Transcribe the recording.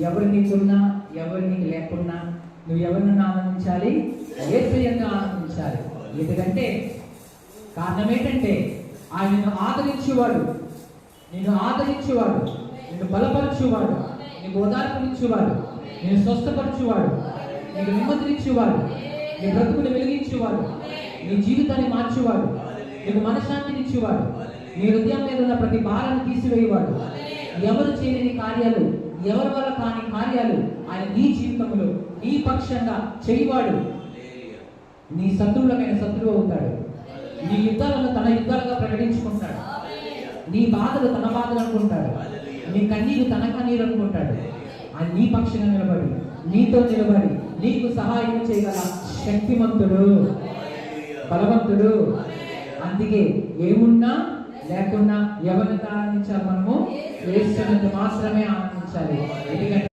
ఎవరు నీకున్నా ఎవరు నీకు లేకున్నా నువ్వు ఎవరిని ఆనందించాలి? యేసయ్యను ఆనందించాలి. ఎందుకంటే కారణం ఏంటంటే ఆయనను ఆదరించేవాడు, నిన్ను ఆదరించేవాడు, నిన్ను బలపరచువాడు, నీకు ఓదార్పునిచ్చేవాడు, నేను స్వస్థపరచువాడు, నీకు నెమ్మదినిచ్చేవాడు, నీ బ్రతుకుని వెలిగించేవాడు, నీ జీవితాన్ని మార్చేవాడు, నీకు మనశ్శాంతినిచ్చేవాడు, నీ హృదయం మీద ఉన్న ప్రతి భారాన్ని తీసివేయవాడు. ఎవరు చేయని కార్యాలు, ఎవరి వల్ల కాని కార్యాలు ఆయన నీ జీవితంలో నీ పక్షంగా చేయవాడు. నీ శత్రువులమైన శత్రువు అవుతాడు. నీ యుద్ధాలను తన యుద్ధాలుగా ప్రకటించుకుంటాడు. నీ బాధలు తన బాధలు అనుకుంటాడు. నీ కన్నీరు తన కన్నీరు అనుకుంటాడు. ఆయన నీ పక్షంగా నిలబడి, నీతో నిలబడి, నీకు సహాయం చేయగల శక్తిమంతుడు, బలవంతుడు. అందుకే ఏమున్నా లేకున్నా ఎవరిని ఆనందించాలి? మనము యేసునందు మాత్రమే ఆనందించాలి. ఎందుకంటే